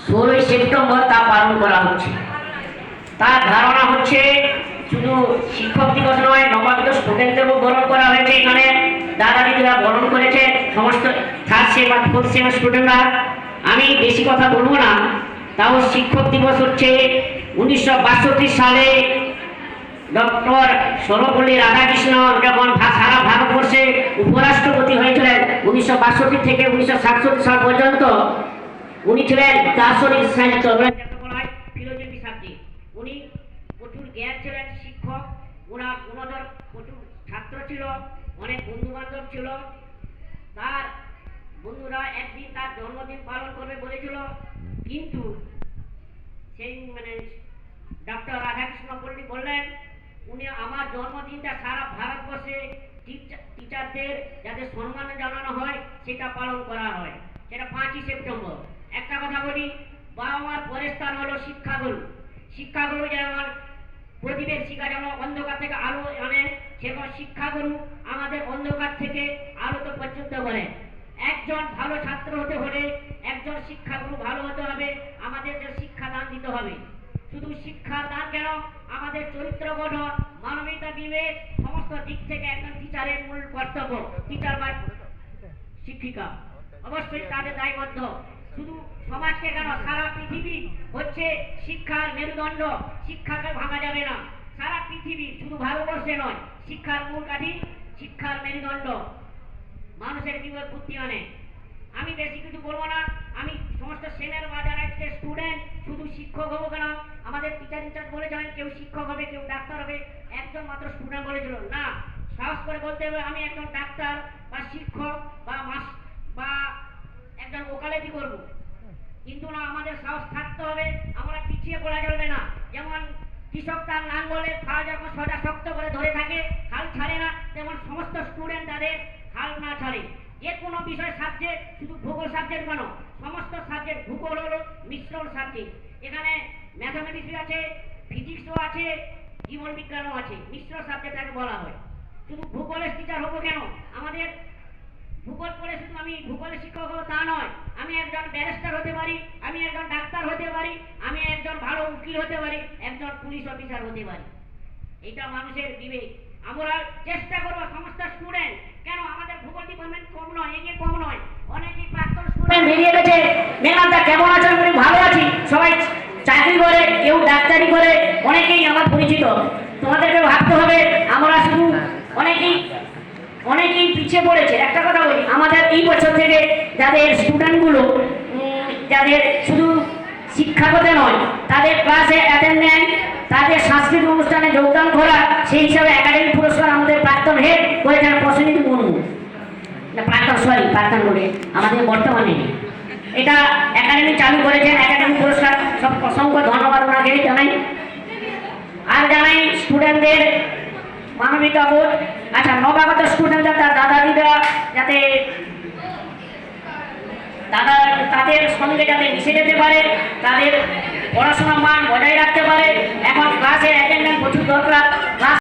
16 September তা পালন করা হচ্ছে। তার ধারণা হচ্ছে শুধু শিক্ষক দিবস নয়, নবাগত স্টুডেন্টদেরও বরণ করা হয়েছে। এখানে দাদা দিদিরা বরণ করেছে সমস্ত থার্ড সেম আর ফোর্থ সেম স্টুডেন্টরা। আমি বেশি কথা বলবো না। তাও শিক্ষক দিবস হচ্ছে 1962 সালে ডক্টর সর্বপল্লী রাধাকৃষ্ণ যখন সারা ভারতবর্ষে উপরাষ্ট্রপতি হয়েছিলেন 1962 থেকে 1967 সাল পর্যন্ত। উনি ছিলেন দার্শনিক সাহিত্য ফিলোসফি সাবজেক্ট। উনি প্রচুর জ্ঞান ছিলেন, শিক্ষক। ওনাদের প্রচুর ছাত্র ছিল, অনেক বন্ধু বান্ধব ছিল। তার বন্ধুরা একদিন তার জন্মদিন পালন করবে বলেছিল, কিন্তু সেই ডক্টর রাধাকৃষ্ণ পল্লী বললেন উনি আমার জন্মদিনটা সারা ভারতবর্ষে টিচারদের যাতে সম্মান জানানো হয় সেটা পালন করা হয়, সেটা 5ই সেপ্টেম্বর। একটা কথা বলি, বাবা মার পরের স্থান হলো শিক্ষাগুরু। শিক্ষাগুরু যেমন প্রদীপের শিখা যেমন অন্ধকার থেকে আলো আনে, সেরকম শিক্ষাগুরু আমাদের অন্ধকার থেকে আলোতে পর্যন্ত করে। একজন ভালো ছাত্র হতে হলে একজন শিক্ষাগুরু ভালো হতে হবে, আমাদের যে শিক্ষাদান দিতে হবে। শুধু শিক্ষাদান কেন, আমাদের চরিত্র গঠন, মানবিকতা, বিবেক সমস্ত দিক থেকে একজন টিচারের মূল কর্তব্য। টিচার বা শিক্ষিকা অবশ্যই তাদের দায়বদ্ধ। শুধু সমাজকে কেন, সারা পৃথিবী হচ্ছে শিক্ষার মেরুদণ্ড। শিক্ষাকে ভাঙা যাবে না। সারা পৃথিবী, শুধু ভারতবর্ষে নয়, শিক্ষার মূল কাঠি, শিক্ষার মেরুদণ্ড মানুষের বিবেক বুদ্ধি আনে। আমি বেশি কিছু বলবো না। আমি সমস্ত সেনের বাজার স্টুডেন্ট, শুধু শিক্ষক হবো কেন, আমাদের টিচার ইনচার্জ বলেছিলেন কেউ শিক্ষক হবে, কেউ ডাক্তার হবে। একজন মাত্র স্টুডেন্ট বলেছিল না, সাহস করে বলতে হবে আমি একজন ডাক্তার বা শিক্ষক বা একজন ওকালতি করব। কিন্তু না, আমাদের সাহস থাকতে হবে, আমরা পিছিয়ে পড়া যাবে না। যেমন কৃষক তার লাঙ্গলের ফাল যখন সোজা শক্ত করে ধরে থাকে, হাল ছাড়ে না, তেমন সমস্ত স্টুডেন্ট তাদের হাল না ছাড়ে। যে কোনো বিষয় সাবজেক্ট, শুধু ভূগোল সাবজেক্ট কেন, সমস্ত সাবজেক্ট। ভূগোল হলো মিশ্রণ সাবজেক্ট। এখানে ম্যাথামেটিক্স আছে, ফিজিক্সও আছে, জীবন বিজ্ঞানও আছে। মিশ্র সাবজেক্ট তাকে বলা হয়। শুধু ভূগোলের টিচার হবো কেন, আমাদের ভূগোল পড়ে শুধু আমি ভূগোলের শিক্ষক হবো তা নয়। আমি একজন ব্যারিস্টার হতে পারি, আমি একজন ডাক্তার হতে পারি, আমি একজন ভালো উকিল হতে পারি, একজন পুলিশ অফিসার হতে পারি। এটা মানুষের বিবেক। আমরা চেষ্টা করবো সমস্ত স্টুডেন্ট, কেন আমাদের ভূগোল ডিপার্টমেন্ট কম নয়, এগিয়ে কম নয়। অনেকেই প্রাক্তন স্টুডেন্ট বেরিয়ে গেছে, ম্যাডামটা কেমন আছেন, ভালো আছি, সবাই চাকরি করে, কেউ ডাক্তারি করে, অনেকেই আমার পরিচিত। তোমাদেরকে ভাবতে হবে, আমরা শুধু অনেকেই পিছিয়ে পড়েছে। একটা কথা বলি, আমাদের এই বছর থেকে যাদের স্টুডেন্টগুলো যাদের শুধু শিক্ষাগত নয়, তাদের ক্লাসে অ্যাটেন্ডেন্স, তাদের সাংস্কৃতিক অনুষ্ঠানে যোগদান করা, সেই হিসাবে একাডেমি পুরস্কার আমাদের প্রাক্তন হেড করেছেন প্রসেনজিৎ মুর্মু। প্রাক্তন বলে আমাদের বর্তমানে এটা একাডেমি চালু করেছেন। একাডেমি পুরস্কার সব অসংখ্য ধন্যবাদ ওনাকে জানাই। আর জানাই স্টুডেন্টদের মানবিকতা বোধ। আচ্ছা, নবাগত স্টুডেন্টরা তার দাদা দিদা যাতে তাদের সঙ্গে যাতে মিশে যেতে পারে, তাদের পড়াশোনার মান বজায় রাখতে পারে। এখন ক্লাসে অ্যাটেন্ডেন্স প্রচুর দরকার।